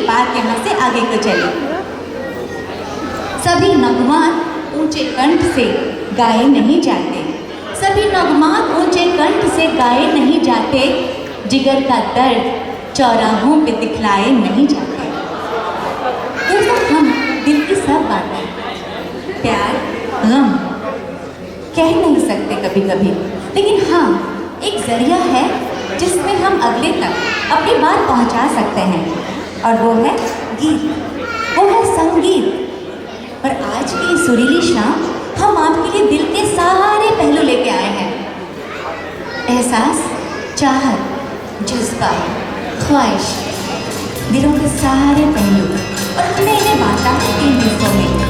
बात यहाँ से आगे को चली। सभी नगमान ऊंचे कंठ से गाए नहीं जाते, सभी नगमान ऊंचे कंठ से गाए नहीं जाते, जिगर का दर्द चौराहों पे दिखलाए नहीं जाते। दोस्तों, हम दिल की सब बातें प्यार गम कह नहीं सकते कभी कभी, लेकिन हाँ एक जरिया है जिसमें हम अगले तक अपनी बात पहुंचा सकते हैं, और वो है गीत, वो है संगीत। और आज की इस सुरीली शाम हम आपके लिए दिल के सारे पहलू लेके आए हैं। एहसास, चाहत, जज्बा, ख्वाहिश, दिलों के सारे पहलू, और हमने इन्हें बांटा है 3 हिस्सों में।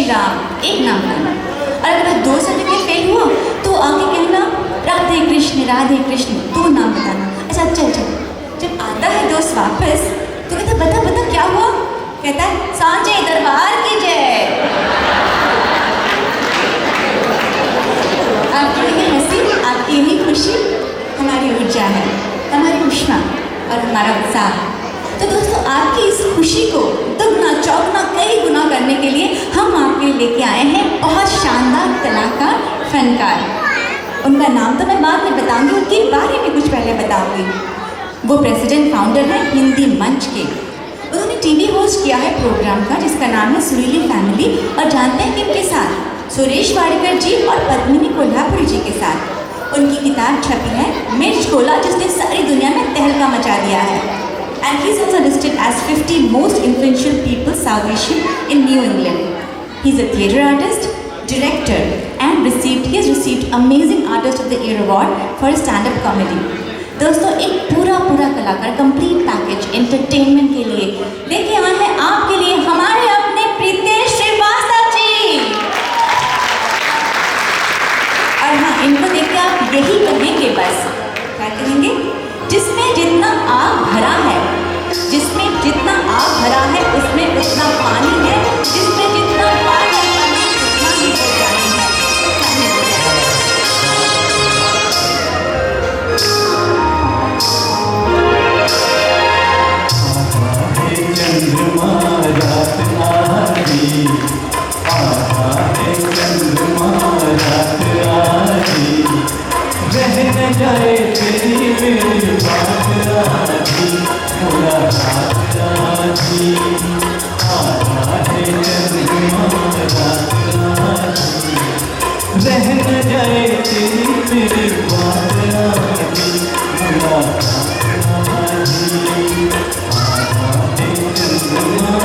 राम एक नाम करना, और अगर 2 सर्टिफिकेट फेल हुआ तो आगे कहना राधे कृष्ण 2 नाम बताना। अच्छा चल चल, जब आता है दोस्त वापस तो कहता बता क्या हुआ? कहता है सांचे दरबार की जय। आपकी यही हंसी, आपकी यही खुशी हमारी ऊर्जा है, हमारी ऊष्मा और हमारा उत्साह। तो दोस्तों, आपकी इस खुशी को दुगना चौगुना कई गुना करने के लिए हम आपके लिए लेके आए हैं बहुत शानदार कलाकार, फनकार। उनका नाम तो मैं बाद में बताऊंगी, उनके बारे में कुछ पहले बताऊंगी। वो प्रेसिडेंट फाउंडर हैं हिंदी मंच के। उन्होंने टीवी होस्ट किया है प्रोग्राम का जिसका नाम है सुरीली फैमिली, और जानते हैं किनके साथ? सुरेश वाडकर जी और पद्मिनी कोल्हापुरी जी के साथ। उनकी किताब छपी है मिर्च कोला, जिसने सारी दुनिया में तहलका मचा दिया है। And he's also listed as 50 most influential people South Asian in New England. He's a theatre artist, director, and he has received Amazing Artist of the Year award for his stand-up comedy. दोस्तों, एक पूरा कलाकार complete package entertainment के लिए लेके आए हैं आपके लिए हमारे अपने प्रीतेश श्रीवास्तव जी। और हाँ, इनको देख के आप यही कहेंगे, बस क्या कहेंगे? जिसमें जितना आग भरा है, जिसमें जितना आग भरा है उसमें उतना पानी है, जिसमें जितना पानी है उतना ही पानी है। चंद्रमा रात आधी, आधा है चंद्रमा रात आधी, रह न जाए तेरी मेरी बात आधी, थोड़ा रात आधी, आधा है चंद्रमा रात आधी, रह न जाए तेरी मेरी बात आधी, थोड़ा रात आधी, आधा है चंद्रमा।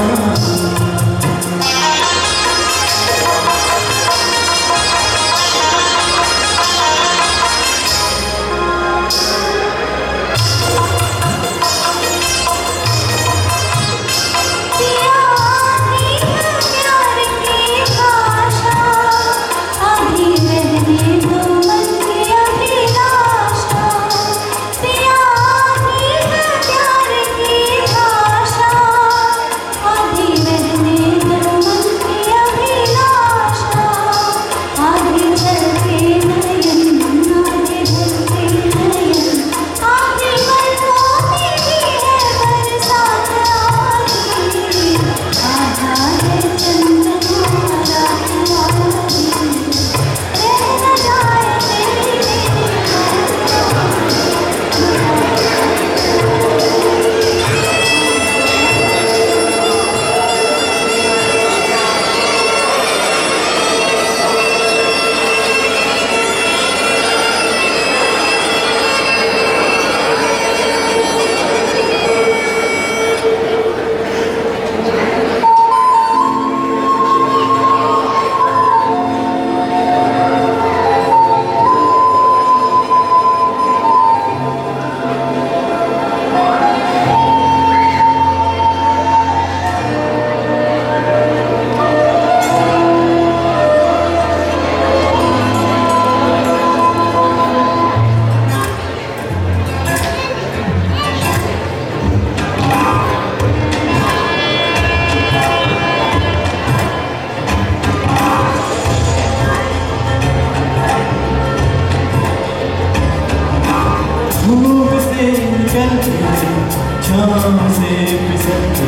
शाम से फिसलते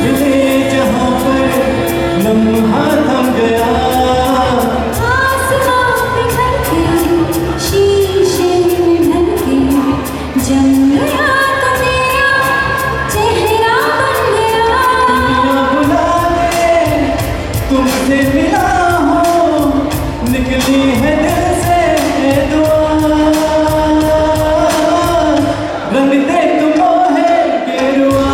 मिले जहाँ पर लम्हा थम गया, आसमां पे ढलके शीशे में ढलके जम गया तो तेरा चेहरा बन गया। बुला के तुमसे मिला हो, निकली है दिल से दुआ, रंग दे तुम है गेरुआ।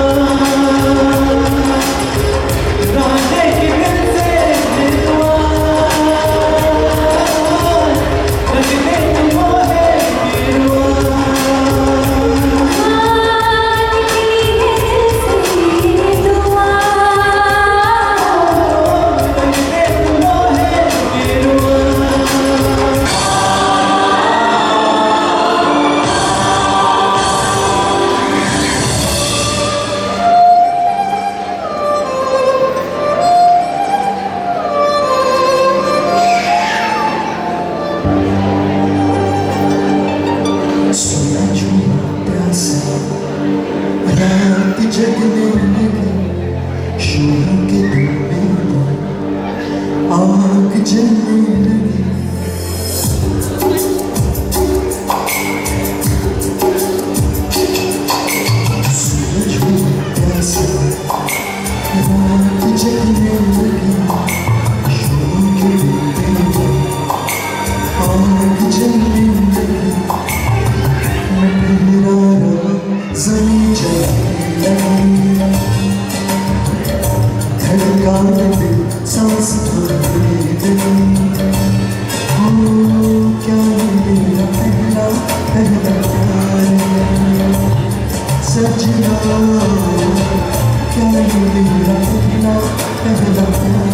जगने लगी शोरों के धुएं में आग जलने लगी। सूरज हुई प्यासा रात जगने लगी शोरों के धुएं में आग जलने लगी। मेरा रंग ज़मीं जलने लगी धड़का दिल सांस भरने लगी। हो क्या मेरा पहला पहला प्यार सजना क्या मेरा पहला पहला प्यार।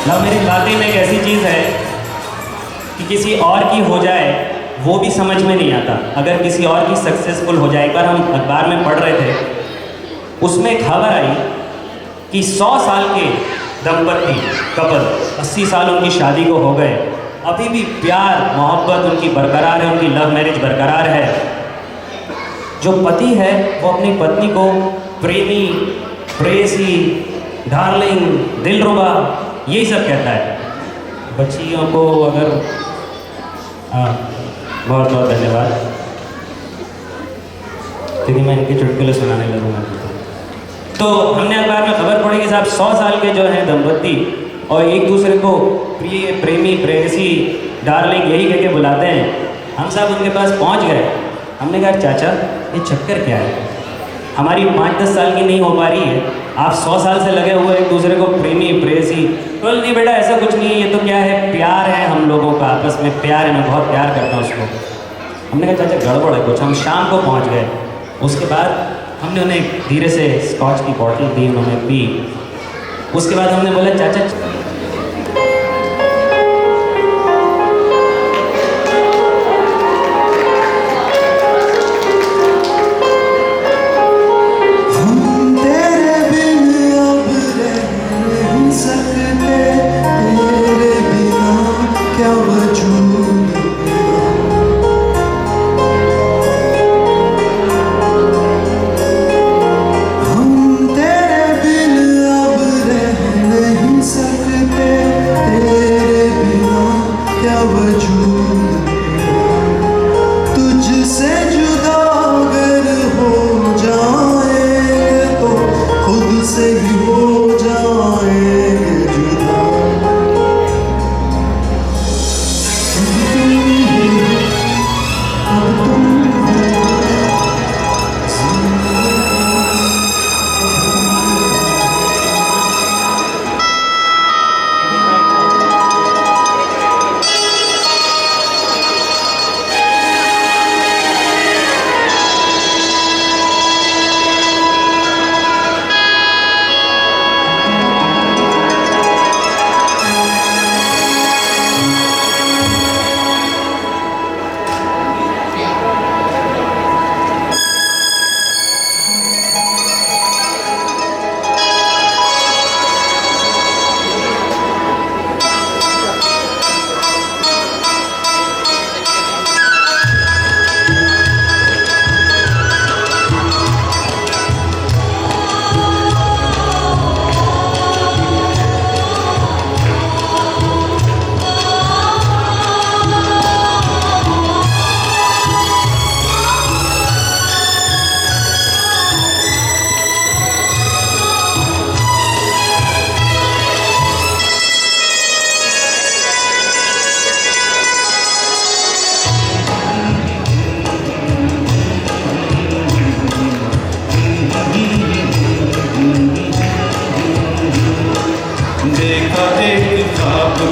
लव मैरिज वाकई में एक ऐसी चीज़ है कि किसी और की हो जाए वो भी समझ में नहीं आता। अगर किसी और की सक्सेसफुल हो जाए, एक बार हम अखबार में पढ़ रहे थे, उसमें खबर आई कि 100 साल के दंपति कपल 80 साल उनकी शादी को हो गए, अभी भी प्यार मोहब्बत उनकी बरकरार है, उनकी लव मैरिज बरकरार है। जो पति है वो अपनी पत्नी को प्रेमी, प्रेयसी, डार्लिंग, दिलरुबा यही सब कहता है। बच्चियों को अगर बहुत बहुत धन्यवाद क्योंकि मैं इनके चुटकुले सुनाने लगूंगा। तो हमने अखबार में खबर पड़ी कि साहब 100 साल के जो हैं दंपति और एक दूसरे को प्रिय, प्रेमी, प्रेयसी, डार्लिंग यही कह के बुलाते हैं। हम साहब उनके पास पहुंच गए। हमने कहा चाचा ये चक्कर क्या है, हमारी 5-10 साल की नहीं हो पा रही है, आप 100 साल से लगे हुए एक दूसरे को प्रेमी प्रेसी। बोल नहीं बेटा ऐसा कुछ नहीं है, ये तो क्या है, प्यार है हम लोगों का, आपस में प्यार है, मैं बहुत प्यार करता हूँ उसको। हमने कहा चाचा गड़बड़ है कुछ। हम शाम को पहुँच गए। उसके बाद हमने उन्हें धीरे से स्कॉच की बॉटल दी, उन्होंने पी। उसके बाद हमने बोला चाचा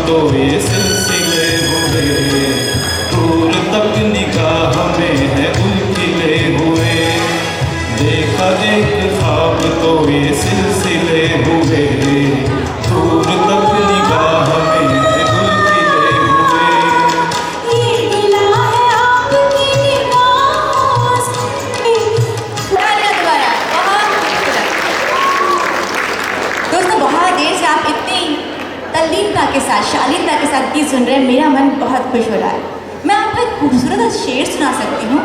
तो ये सिलसिले हुए, दूर तक निगाह में है उलझिले हुए। देखा एक ख्वाब तो ये सिलसिले हुए, दूर तक निगाह में है उलझिले हुए। ये दिला है आपकी निगाहों से। दोबारा दोस्तों, बहुत देर से आप इतनी तल्लीनता के साथ, शालीनता के साथ गीत सुन रहे हैं, मेरा मन बहुत खुश हो रहा है। मैं आपको एक खूबसूरत शेर सुना सकती हूँ,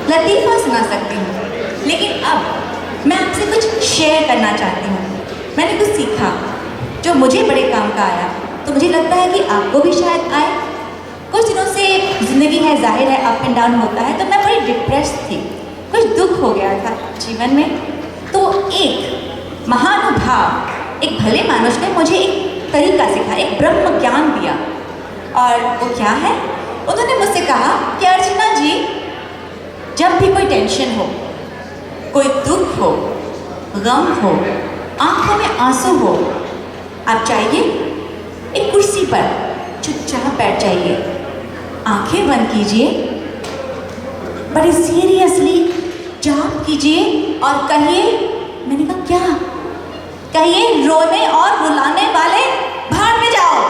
लतीफ़ा सुना सकती हूँ, लेकिन अब मैं आपसे कुछ शेयर करना चाहती हूँ। मैंने कुछ सीखा जो मुझे बड़े काम का आया, तो मुझे लगता है कि आपको भी शायद आए। कुछ दिनों से ज़िंदगी है, जाहिर है अप एंड डाउन होता है, तो मैं बड़ी डिप्रेस थी, कुछ दुख हो गया था जीवन में। तो एक महानुभाव, एक भले मानुष ने मुझे एक तरीका सिखाया, एक ब्रह्म ज्ञान दिया। और वो क्या है? उन्होंने मुझसे कहा कि अर्चना जी, जब भी कोई टेंशन हो, कोई दुख हो, गम हो, आंखों में आंसू हो, आप जाइए एक कुर्सी पर चुपचाप बैठ जाइए, आंखें बंद कीजिए, बड़े सीरियसली जाप कीजिए और कहिए, मैंने कहा क्या? कहिए, रोने और रुलाने वाले भाड़ में जाओ।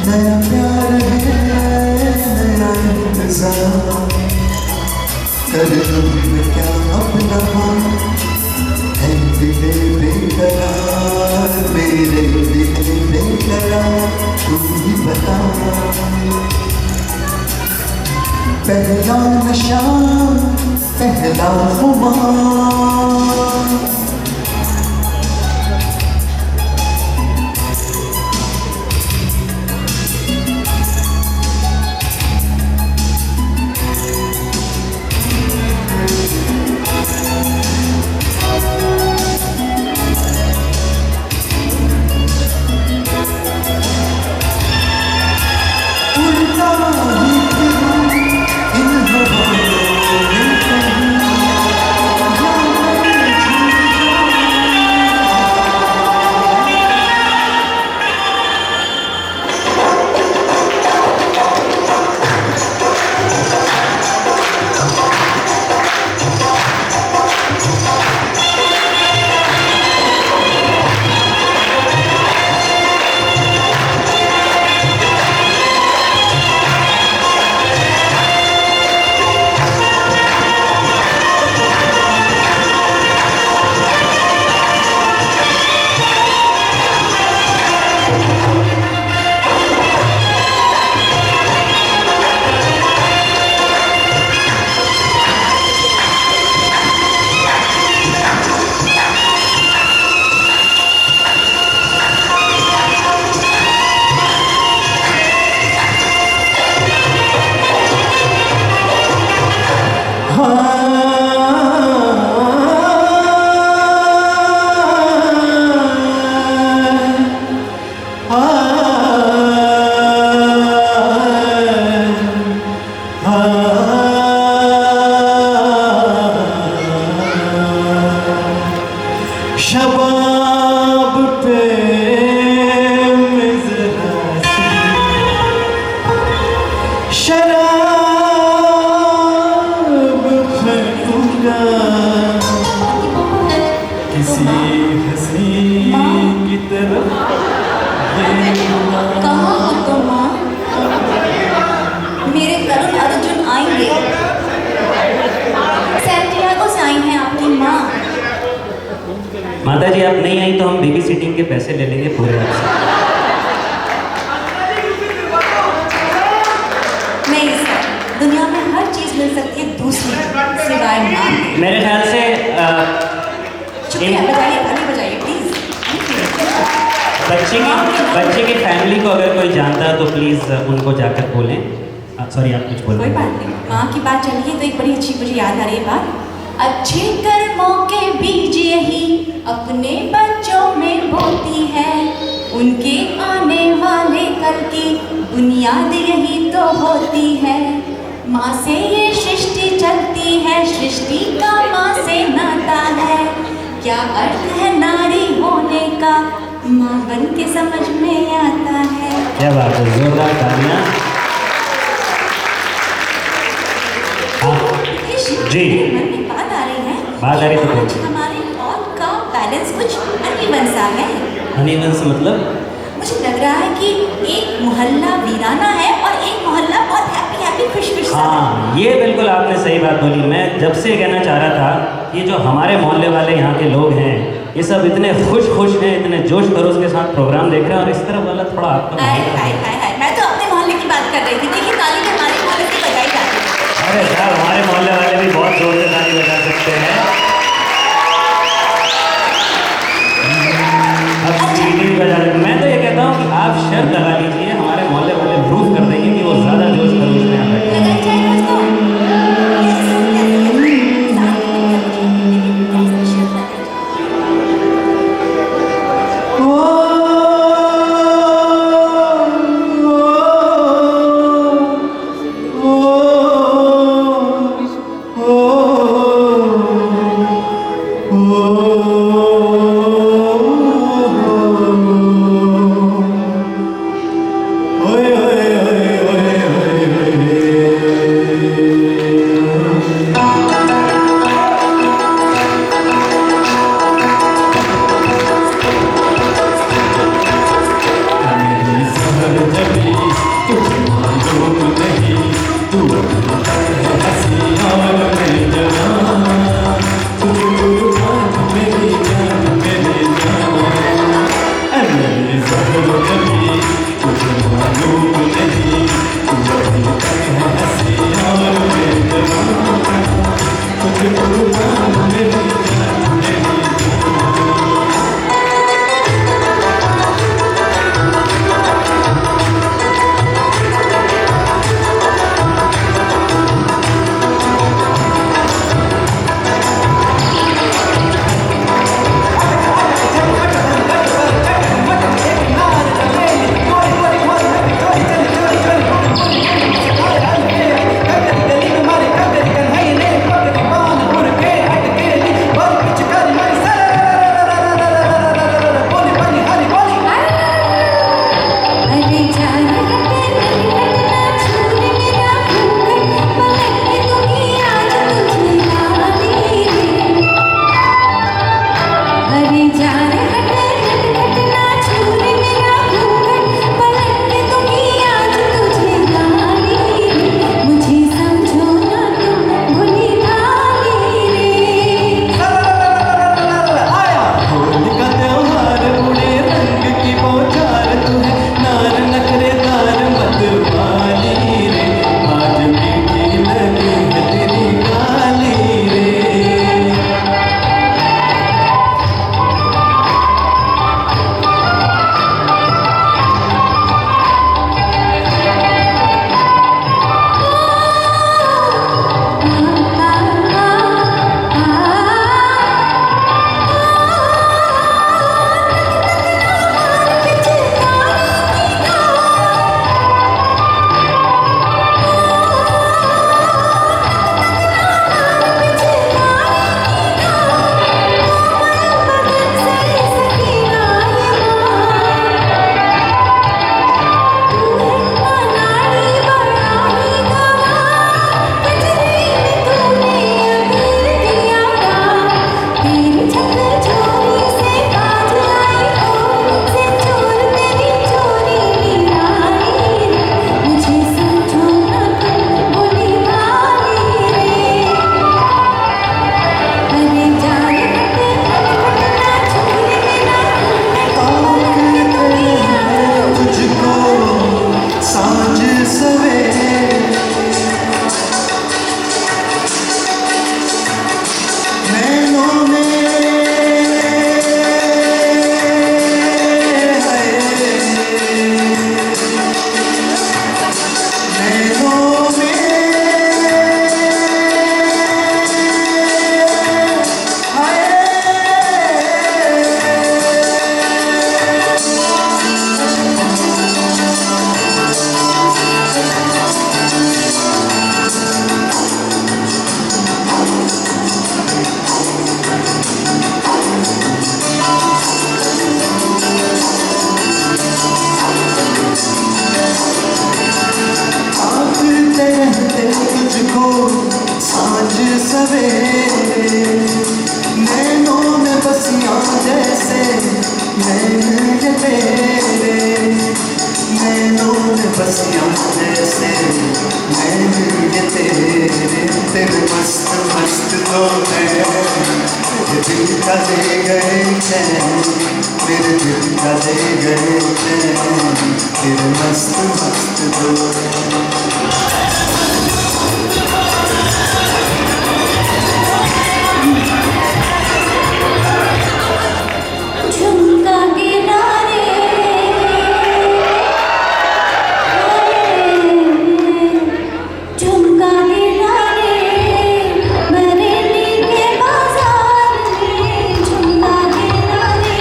नया प्यार है नया इंतजार कर लूँ मैं क्या अपना है दिले बेकरार मेरे दिले बेकरार तू ही बता पहला नशा पहला खुमार शबाब पे शराब फेंकूंगा किसी हंसी की तरफ कहाँ हो तुम माँ? मेरे तरुण अर्जुन आएंगे। सैंटियागो से आई हैं आपकी माँ। माता जी आप नहीं आई तो हम बेबी सिटिंग के पैसे ले लेंगे पूरे आपसे। नहीं सर, दुनिया में हर चीज मिल सकती है दूसरी सिवाय माँ के। मेरे ख्याल से शुक्रिया, बजाइए ताली बजाइए प्लीज। बच्चे की फैमिली को अगर कोई जानता है तो प्लीज़ उनको जाकर बोलें। सॉरी आप कुछ बोल कोई बात नहीं, माँ की बात चल रही है तो एक बड़ी अच्छी मुझे याद आ रही है बात। अच्छे कर्मों के बीज यही अपने बच्चों में बोती है, उनके आने वाले कल की बुनियाद यही तो होती है। माँ से ये सृष्टि चलती है, सृष्टि का माँ से नाता है। क्या अर्थ है नारी होने का, माँ बन के समझ में आता है। क्या बात है, जोरदार तालियां। जी। मन में बात आ रही है। बात आ रही तो आज बोलिए। हमारे हॉल का बैलेंस कुछ अनइवन सा है। अनइवन से मतलब? मुझे लग रहा है कि एक मोहल्ला वीराना है और एक मोहल्ला बहुत हैप्पी हैप्पी खुश खुश सा है। हाँ, ये बिल्कुल आपने सही बात बोली। मैं जब से कहना चाह रहा था कि जो हमारे मोहल्ले वाले यहाँ के लोग हैं ये सब इतने खुश हैं, इतने जोश खरोश के साथ प्रोग्राम देख रहे हैं और इस तरफ वाला थोड़ा आपका हाय हाय हाय हाय, मैं तो अपने मोहल्ले की बात कर रही थी। देखिए ताली में हमारे मोहल्ले की बजाई जाती है। अरे साहब हमारे मोहल्ले वाले भी बहुत जोर से ताली बजा सकते हैं। अब सीटी भी बजा सकते हैं। मैं तो ये कहता हूँ कि आप शर्त लगा लीजिए, हमारे मोहल्ले वाले प्रूफ कर देंगे कि वो ज़्यादा जोश खरोश में आ रहे हैं। लगाई जाए दोस्तों। ये सब कैसे है? साथ में मिलकर मुझे लेकिन कैसे शेयर करना चाहिए? रसिया जैसे मैं ये तेरे मस्त मस्त तो है मेरे दिल का दे गए चैन मेरे दिल का दे गए चैन तेरे मस्त मस्त तो झुमका गिरा रे झुमका गिरा रे बरेली के बाजार में झुमका गिरा रे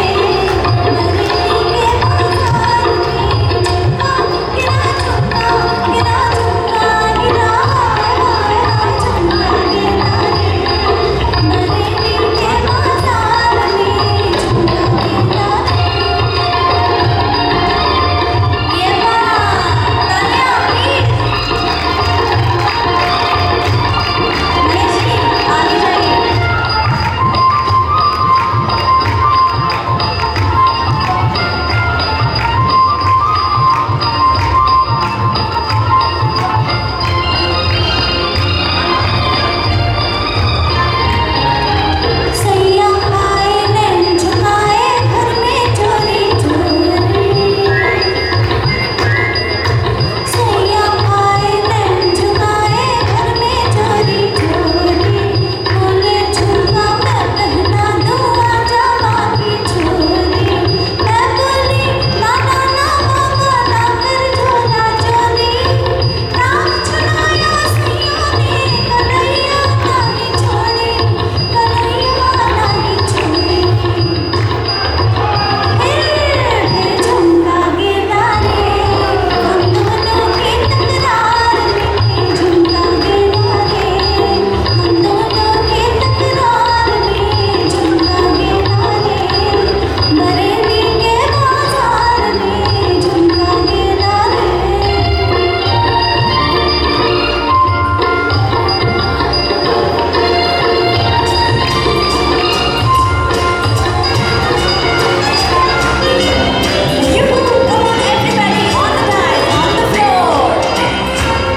बरेली के बाजार में झुमका गिरा झुमका गिरा झुमका गिरा झुमका गिरा रे बरेली के बाजार में झुमका गिरा रे ये तालियां प्लीज मनीष जी आगे जाइए सैया आए नैन झुकाए घर में चोरी चोरी सैया आए नैन झुकाए घर में चोरी चोरी बोले झुमका मैं पहना दूँ आजा बाकी छोरी मैं बोली ना ना ना बाबा ना कर झोला चोरी नाम छुड़ाया सैया ने कन्हैया नहीं छोड़ी कन्हैया नहीं छोड़ी फिर झुमका गिरा रे हम दोनों की तकरार में झुमका गिरा रे हम दोनों की तकरार में झुमका गिरा रे बरेली के बाजार में झुमका गिरा रे You come on everybody on the line on the floor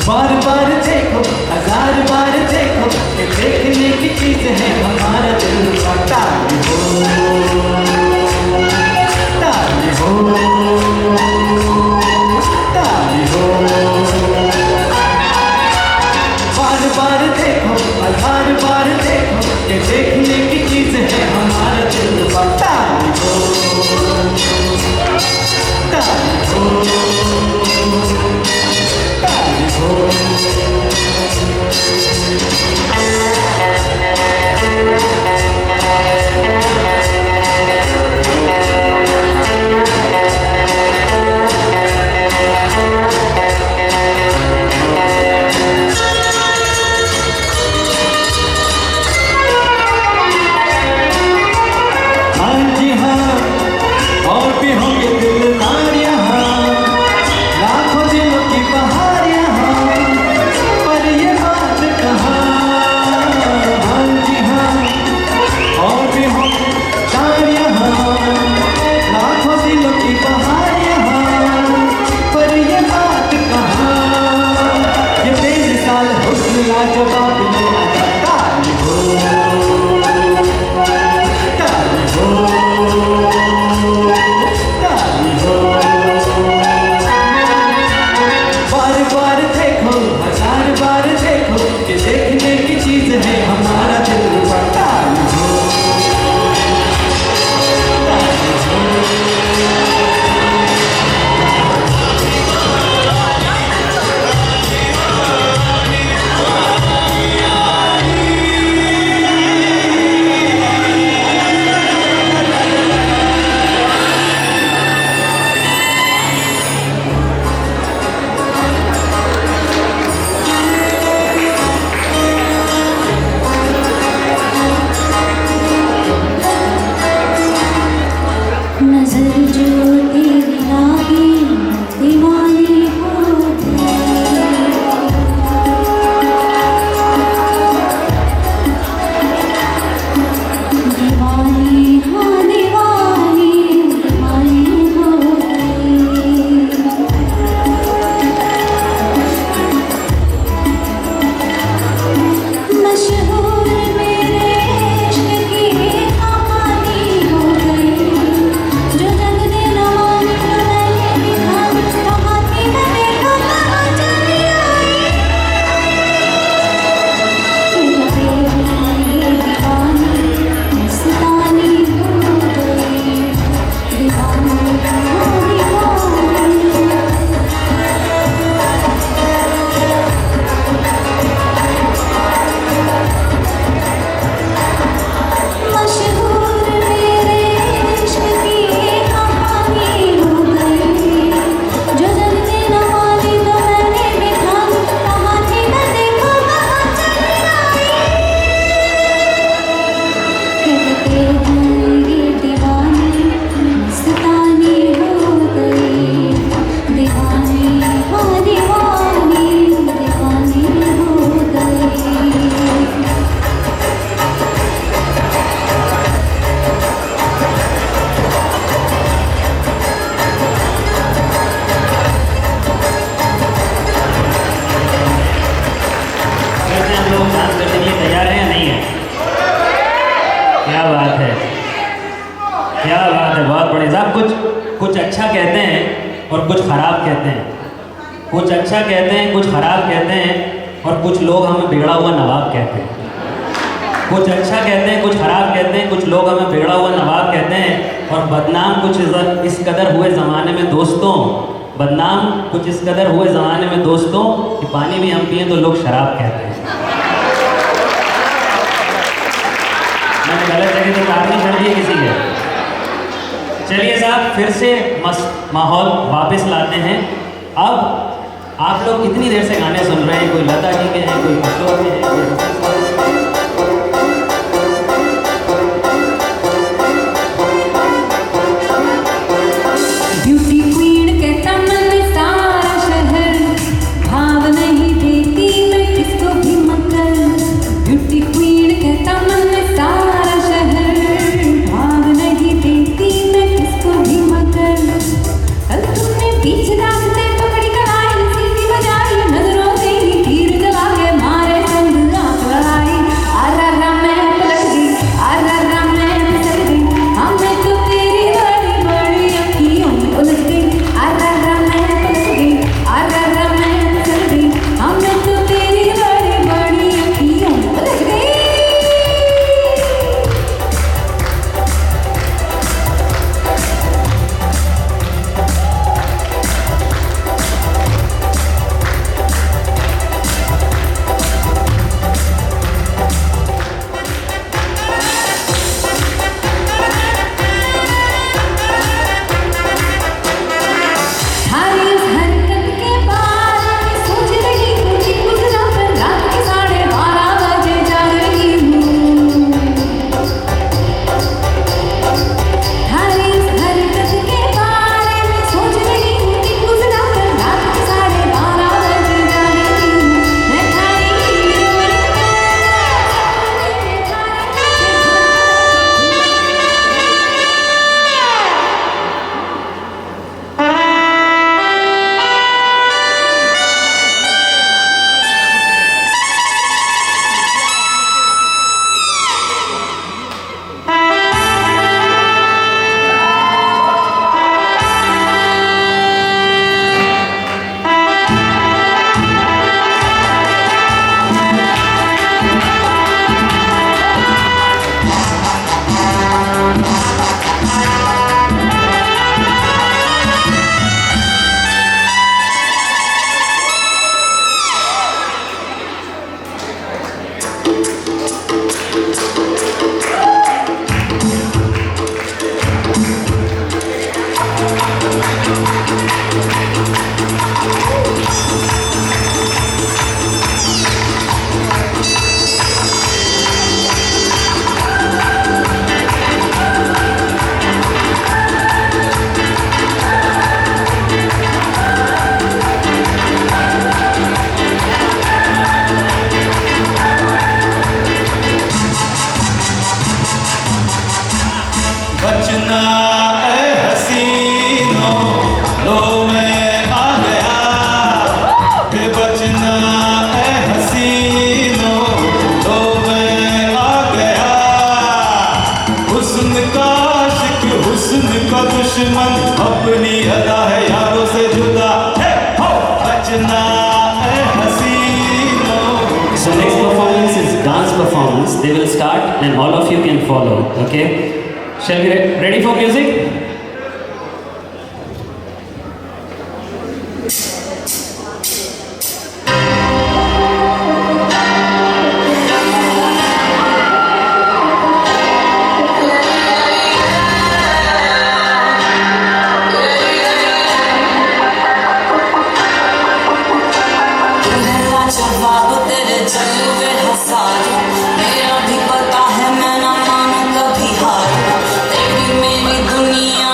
बार बार देखो हजार बार देखो ये देखने की चीज है हमारा दिल का ताली हो ताली हो ताली हो बार बार देखो हजार बार देखो ये देखने की चीज है हमारा दिल का ताली हो ताली हो ताली हो हाँ जी हाँ और भी होंगे दिलदार यहाँ लाखों दिलों की बहार यहाँ पर ये बात कहाँ हाँ जी हाँ और भी होंगे चार यहाँ लाखों दिलों की बहार यहाँ पर ये बात कहाँ ये बेमिसाल हुस्न लाजवाब ये ताली हो ताली हो ताली क्या बात है, बहुत बढ़िया साहब। कुछ अच्छा कहते हैं और कुछ खराब कहते हैं, कुछ अच्छा कहते हैं, कुछ खराब कहते हैं, और कुछ लोग हमें बिगड़ा हुआ नवाब कहते हैं। कुछ अच्छा कहते हैं, कुछ खराब कहते हैं, कुछ लोग हमें बिगड़ा हुआ नवाब कहते हैं, और बदनाम कुछ इस कदर हुए ज़माने में दोस्तों, बदनाम कुछ इस कदर हुए ज़माने में दोस्तों कि पानी भी हम पिए तो लोग शराब कहते हैं। मैंने गलत जगह तो तार नहीं कर दी किसी के। चलिए साहब, फिर से मस्त माहौल वापस लाते हैं। अब आप लोग कितनी देर से गाने सुन रहे हैं? कोई लता जी के हैं, कोई किशोर के हैं, कोई हसन साहब के हैं। ब्यूटी क्वीन कहता मन सारा शहर, भाव नहीं देती मैं किसको भी मकर। ब्यूटी क्वीन कहता मन सारा शहर, भाव नहीं देती मैं किसको भी मकर। कल तुमने बीच रास्ते पकड़ी कलाई, सीटी बजाई, नजरों से ही तीर चला के मारे संग आंख लड़ाई। आरा मैं पलट गई, आरा मैं फिसल गई, हमें तो तेरी बड़ी बड़ी अखियों में उलझ गई। आरा मैं पलट गई, आरा मैं फिसल गई, हमें तो तेरी बड़ी बड़ी अखियों में उलझ गई। थारी उस हरकत के बारे में सोच रही हूँ कि गुजरा पर रात के 12:30 बजे जा रही हूँ। थारी उस हरकत के बारे में सोच रही हूँ कि गुजरा पर रात के 12:30 बजे जा रही हूँ। मैं थारी हीरोइन बचना ए हसीनो, लो मैं आ गया। हे बचना ए हसीनो, लो मैं आ गया। हुस्न का आशिक, हुस्न का दुश्मन, अपनी अदा है यारों से जुदा। हे हो बचना ए हसीनो। So next performance is dance performance. They will start and all of you can follow. Okay? Shall we ready for music? जवाब तेरे जलवे हसारे, मेरा भी पता है मैं ना मानू कभी हार। तेरी मेरी दुनिया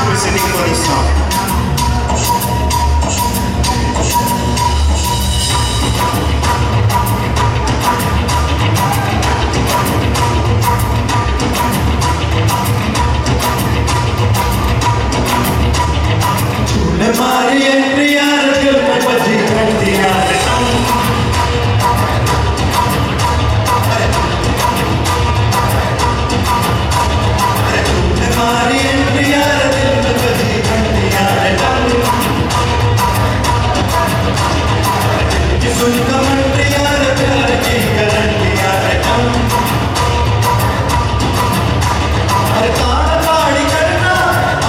be sitting for this song. तूने मारी एंट्री यार दिल में बजी घंटी यार तूने मारी एंट्री यार दिल में बजी घंटी यार सुन कमेंट्री यार प्यार की गारंटी यार अरे ताड़ ताड़ी करना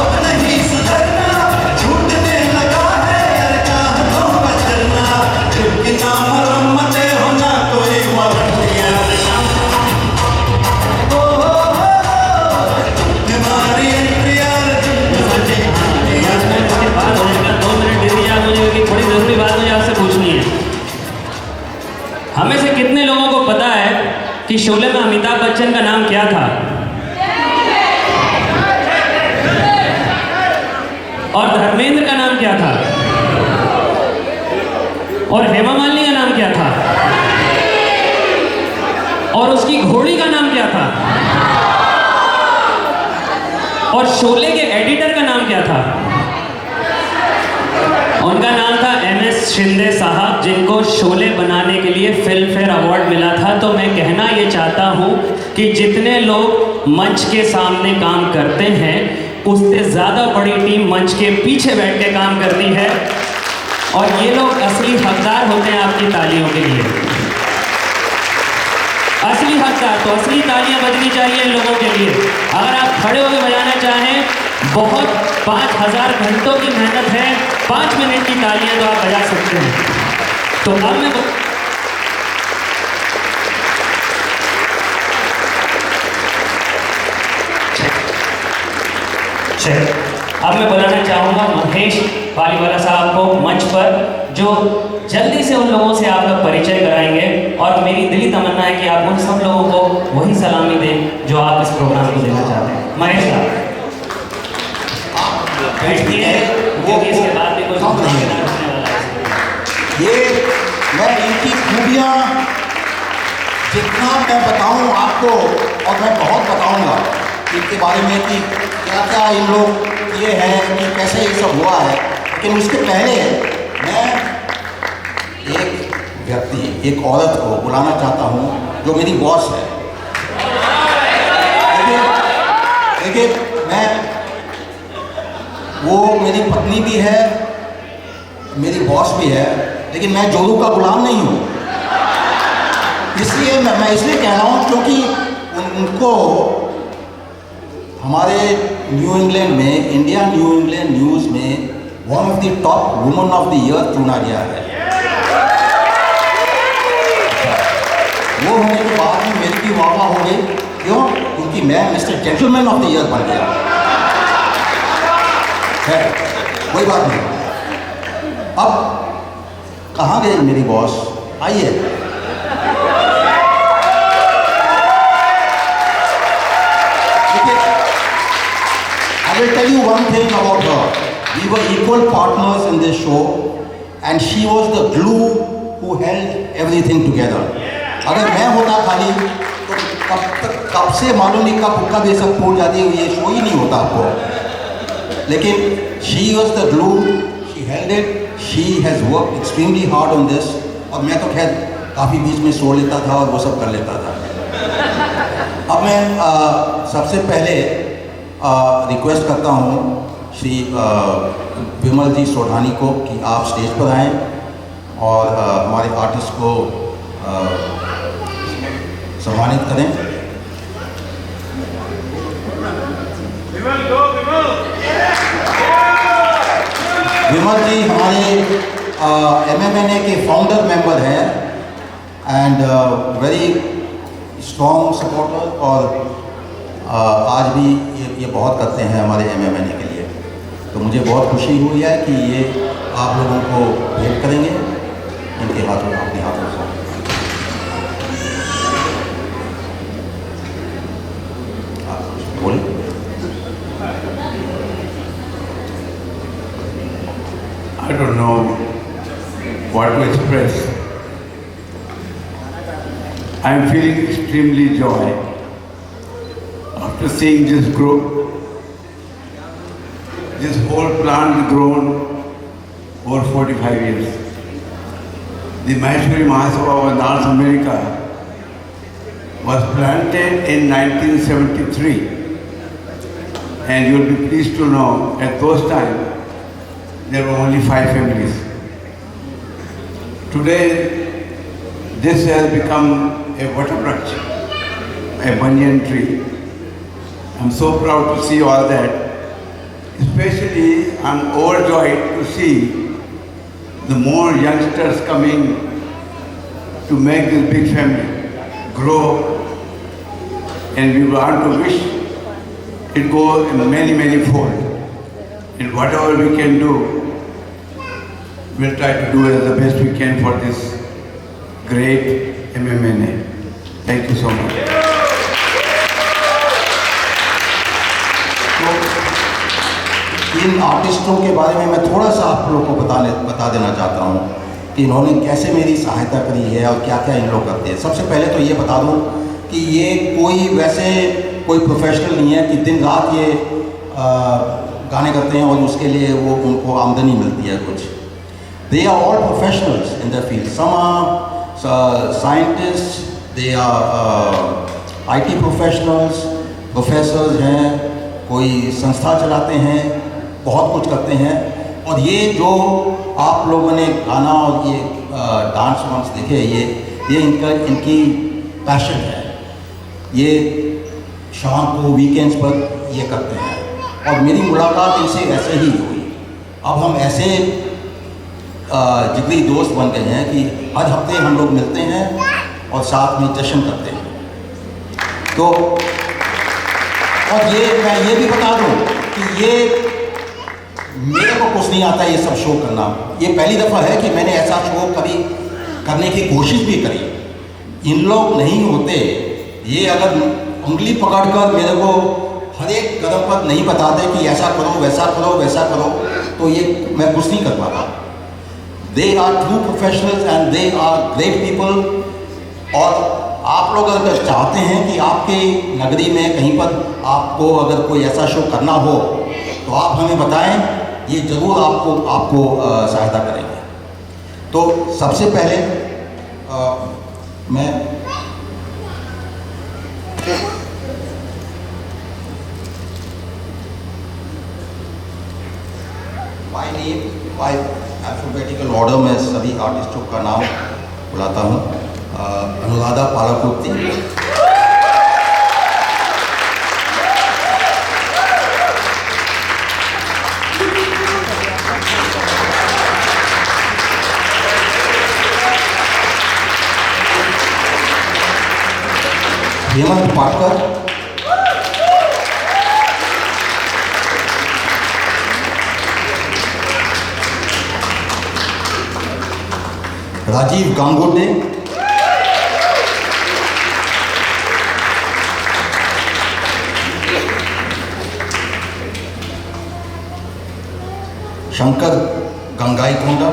अब नहीं सुधरना छूटने लगा है यार चाहतों का चलना क्योंकि ना मरम्मते होना कोई वारंटी यार हमारी एंट्री यार बात हो जाएगा 2 मिनट दीजिए आप मुझे, कि थोड़ी ज़रूरी बात मुझे आपसे पूछनी है। हमें से कितने लोगों को पता है कि शोले में अमिताभ बच्चन का नाम क्या था और धर्मेंद्र का नाम क्या था और हेमा मालिनी का नाम क्या था और उसकी घोड़ी का नाम क्या था और शोले के एडिटर का नाम क्या था? उनका नाम था MS शिंदे साहब, जिनको शोले बनाने के लिए फिल्म फेयर अवार्ड मिला था। तो मैं कहना ये चाहता हूँ कि जितने लोग मंच के सामने काम करते हैं उससे ज़्यादा बड़ी टीम मंच के पीछे बैठ के काम करती है और ये लोग असली हकदार होते हैं आपकी तालियों के लिए। असली हकदार, तो असली तालियां बजनी चाहिए इन लोगों के लिए। अगर आप खड़े होकर बजाना चाहें, बहुत 5000 घंटों की मेहनत है, 5 मिनट की तालियां तो आप बजा सकते हैं। तो अब मैं अब मैं बुलाना चाहूँगा महेश पालीवाला साहब को मंच पर, जो जल्दी से उन लोगों से आपका परिचय कराएंगे और मेरी दिली तमन्ना है कि आप उन सब लोगों को वही सलामी दें जो आप इस प्रोग्राम को देना चाहते हैं। महेश साहब बैठिए, क्योंकि इसके बाद भी कोई होने वाला है। ये मैं इनकी खूबियाँ जितना मैं बताऊं आपको, और मैं बहुत बताऊंगा इनके बारे में कि क्या क्या इन लोग ये हैं कि कैसे ये सब हुआ है, लेकिन उसके पहले मैं एक व्यक्ति, एक औरत को बुलाना चाहता हूँ जो मेरी बॉस है। देखिए मैं, वो मेरी पत्नी भी है, मेरी बॉस भी है, लेकिन मैं जोरू का गुलाम नहीं हूँ। इसलिए मैं इसलिए कह रहा हूँ क्योंकि उनको हमारे न्यू इंग्लैंड में, इंडिया न्यू इंग्लैंड न्यूज़ में one of the top woman of the year चुना गया है। वो होने के बाद में मेरी भी वाह हो गई। क्यों? क्योंकि मैं mister gentleman of the year बन गया है। कोई बात नहीं। अब कहाँ गई मेरी बॉस? आइए। I will tell you one thing about her. We were equal partners in this show, and she was the glue who held everything together. अगर मैं होता खाली तो कब से मालूम नहीं कब ये सब टूट जाती, ये शो ही नहीं होता आपको। लेकिन she was the glue, she held it, she has worked extremely hard on this, और मैं तो खैर काफ़ी बीच में सो लेता था और वो सब कर लेता था। अब मैं सबसे पहले रिक्वेस्ट करता हूँ श्री विमल जी सोढ़ानी को कि आप स्टेज पर आएँ और हमारे आर्टिस्ट को सम्मानित करें। विमल जी हमारे MMNA के फाउंडर मेंबर हैं एंड वेरी स्ट्रॉन्ग सपोर्टर, और आज भी ये बहुत करते हैं हमारे MMNA के लिए। तो मुझे बहुत खुशी हुई है कि ये आप लोगों को भेंट करेंगे इनके हाथों, अपने हाथों से। बोलिए। I don't know what to express. I am feeling extremely joy after seeing this group, this whole plant grown over 45 years. The Maheshwari Mahasabha of North America was planted in 1973, and you will be pleased to know at those times there were only 5 families. Today, this has become a Vatabraksh, a banyan tree. I'm so proud to see all that. Especially, I'm overjoyed to see the more youngsters coming to make this big family grow, and we want to wish it go in many, many fold. And whatever we can do, we'll try to do as the best we can for this great MMNA. Thank you so much. तो इन आर्टिस्टों के बारे में मैं थोड़ा सा आप लोगों को बता देना चाहता हूँ कि इन्होंने कैसे मेरी सहायता करी है और क्या क्या इन लोग करते हैं। सबसे पहले तो ये बता दूँ कि ये कोई प्रोफेशनल नहीं है कि दिन रात ये गाने करते हैं और उसके लिए वो उनको आमदनी मिलती है कुछ। They are all professionals in their field. Some are scientists, they are IT professionals, professors हैं, कोई संस्था चलाते हैं, बहुत कुछ करते हैं। और ये जो आप लोगों ने गाना और ये डांस वांस देखे, ये इनकी पैशन है। ये शाम को वीकेंड्स पर ये करते हैं और मेरी मुलाकात इनसे ऐसे ही हुई। अब हम ऐसे जिगरी दोस्त बन गए हैं कि हर हफ्ते हम लोग मिलते हैं और साथ में जश्न करते हैं। तो और मैं ये भी बता दूं कि ये मेरे को कुछ नहीं आता ये सब शो करना। ये पहली दफ़ा है कि मैंने ऐसा शो कभी करने की कोशिश भी करी। इन लोग नहीं होते, ये अगर उंगली पकड़कर मेरे को हर एक कदम पर नहीं बताते कि ऐसा करो वैसा करो वैसा करो, तो ये मैं कुछ नहीं कर पाता। They are true professionals and they are great people। और आप लोग अगर चाहते हैं कि आपके नगरी में कहीं पर आपको अगर कोई ऐसा शो करना हो तो आप हमें बताएं, ये ज़रूर आपको सहायता करेंगे। तो सबसे पहले मैं बाय अल्फाबेटिकल ऑर्डर में सभी आर्टिस्टों का नाम बुलाता हूँ। अनुराधा पालाकुर्ती, हेमंत पाटकर, राजीव गांगुर्डे, शंकर गंगाईकोंडा,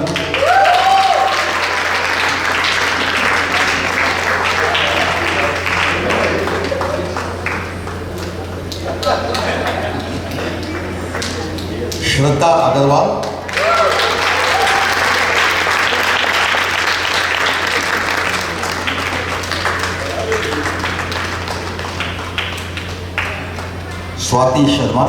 श्रद्धा अग्रवाल, स्वाति शर्मा,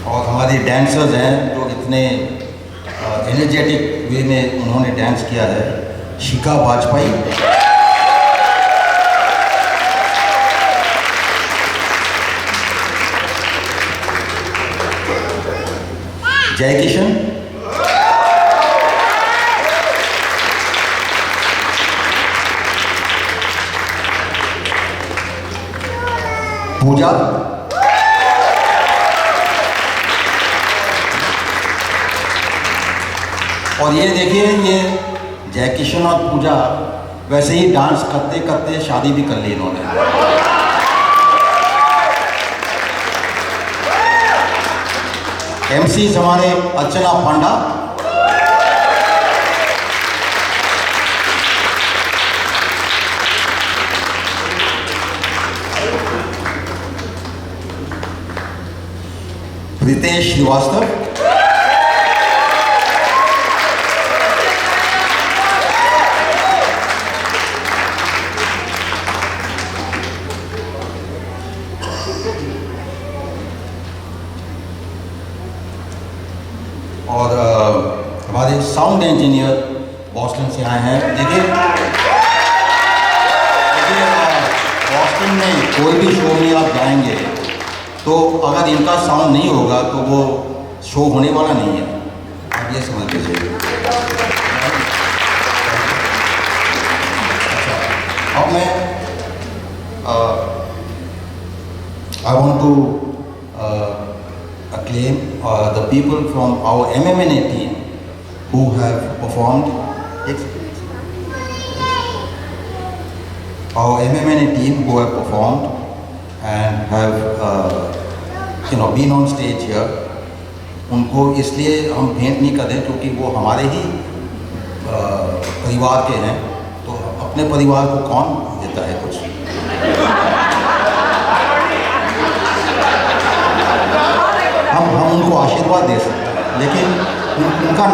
और हमारे डांसर्स हैं जो इतने एनर्जेटिक वे में उन्होंने डांस किया है। शिखा वाजपेयी, जय किशन, पूजा, और ये देखिए, ये जय किशन और पूजा वैसे ही डांस करते करते शादी भी कर ली इन्होंने। एमसीज हमारे अर्चना पांडा, रितेश श्रीवास्तव, और हमारे साउंड इंजीनियर बॉस्टन से आए हैं। देखिए बॉस्टन में कोई भी शो में आप जाएंगे तो अगर इनका साउंड नहीं होगा तो वो शो होने वाला नहीं है, आप ये समझ लीजिए। अब मैं I want to acclaim the people from our MMNA team who have performed. Our MMNA team who have performed and have been on stage here. उनको इसलिए हम भेंट नहीं करते क्योंकि वो हमारे ही परिवार के हैं, तो अपने परिवार को कौन देता है कुछ। हम उनको आशीर्वाद दे सकते हैं, लेकिन उनका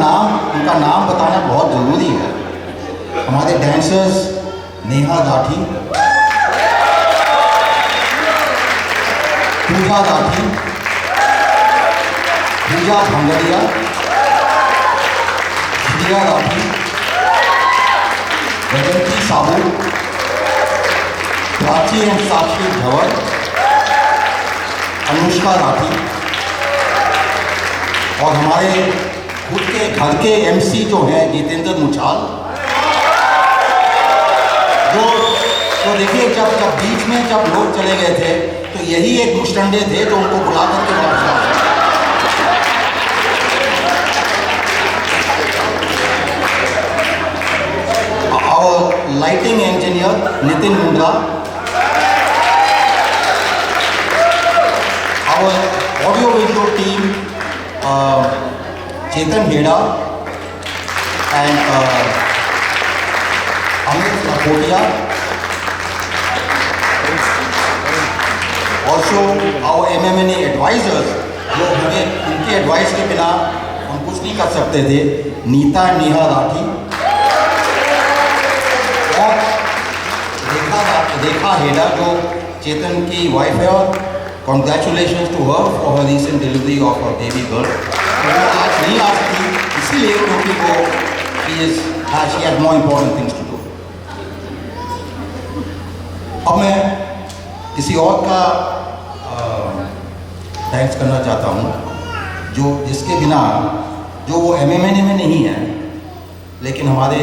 नाम बताना बहुत ज़रूरी है। हमारे डांसर्स नेहा राठी, पूजा राठी, पूजा भंगड़िया, श्रिया राठी, वैजंती साहू, प्राची एंड साक्षी धवर, अनुष्का राठी, और हमारे खुद के घर के एमसी जो हैं जितेंद्र मुछाल, तो देखिए जब बीच में जब लोग चले गए थे तो यही एक मुस्टंडे थे जो उनको बुला करके वापस लाए। और लाइटिंग इंजीनियर नितिन मुंडा, और audio visual team Chetan Heda and Amit Lakotia. Also our MMNA advisors, जो हमें उनके एडवाइस के बिना हम कुछ नहीं कर सकते थे, नीता नेहा राठी और रेखा हेडा जो चेतन की वाइफ है, और congratulations to her for her recent delivery of her baby girl. वो आज नहीं आ सकती इसीलिए क्योंकि वो she had more important things to do. अब मैं किसी और का थैंक्स करना चाहता हूँ जिसके बिना जो वो MMNA में नहीं है लेकिन हमारे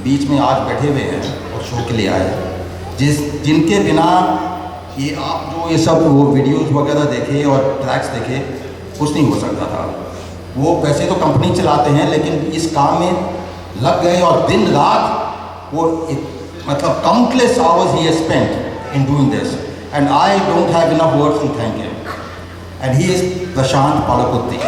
बीच में आज बैठे हुए हैं और शो के लिए आए, जिनके बिना ये आप जो ये सब वो वीडियोस वगैरह देखे और ट्रैक्स देखे कुछ नहीं हो सकता था। वो वैसे तो कंपनी चलाते हैं लेकिन इस काम में लग गए और दिन रात वो मतलब countless hours he has spent in doing this, and I don't have enough words to thank him, and he is Prashant Palkutti.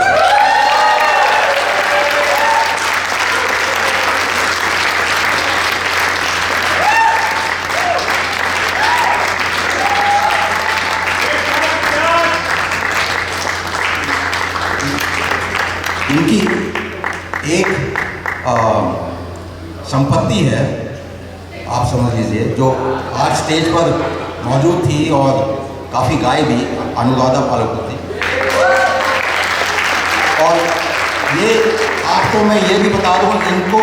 इनकी एक संपत्ति है, आप समझ लीजिए, जो आज स्टेज पर मौजूद थी और काफ़ी गाय भी, अनुराधा पालकुत्ती। और ये आपको मैं ये भी बता दूँ, इनको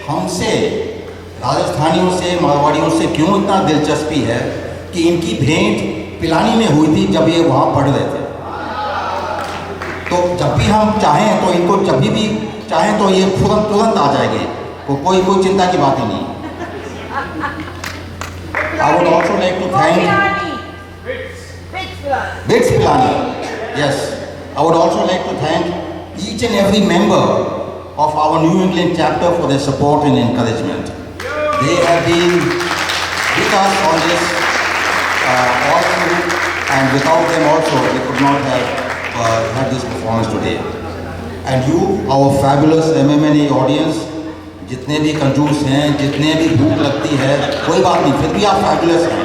हमसे राजस्थानियों से मारवाड़ियों से क्यों इतना दिलचस्पी है कि इनकी भेंट पिलानी में हुई थी जब ये वहाँ पढ़ रहे थे। तो जब भी हम चाहें तो इनको जब भी चाहें तो ये तुरंत आ जाएंगे, कोई चिंता की बात ही नहीं। I would also like to thank Bits Pilani. Yes, I would also like to thank each and every member of our New England chapter for their support and encouragement. They have been with us on this all through, and without them also we could not have had this performance today. And you, our fabulous MMNA audience, जितने भी कंजूस हैं, जितने भी भूख लगती है, कोई बात नहीं, फिर भी आप फैबुलस हैं।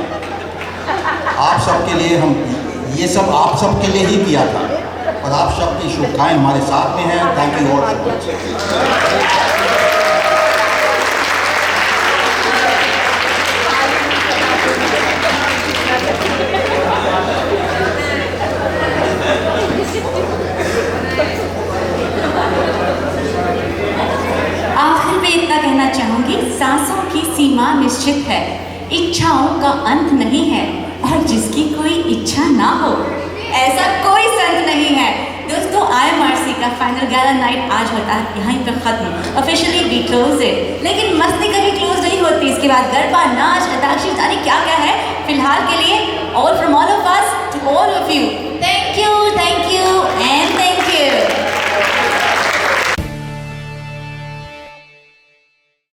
आप सबके लिए हम ये सब आप सबके लिए ही किया था, और आप सबकी शुभकामनाएं हमारे साथ में हैं। Thank you all so much. आखिर में इतना कहना चाहूंगी, सांसों की सीमा निश्चित है, इच्छाओं का अंत नहीं है, और जिसकी कोई इच्छा ना हो ऐसा कोई संत नहीं है। दोस्तों, IMRC का फाइनल गैला नाइट आज होता है यहीं पर खत्म, ऑफिशियली वी क्लोज इट। लेकिन मस्ती कभी क्लोज नहीं होती, इसके बाद गरबा, नाच, अंताक्षरी, जाने क्या क्या है। फिलहाल के लिए, all from all of us to all of you,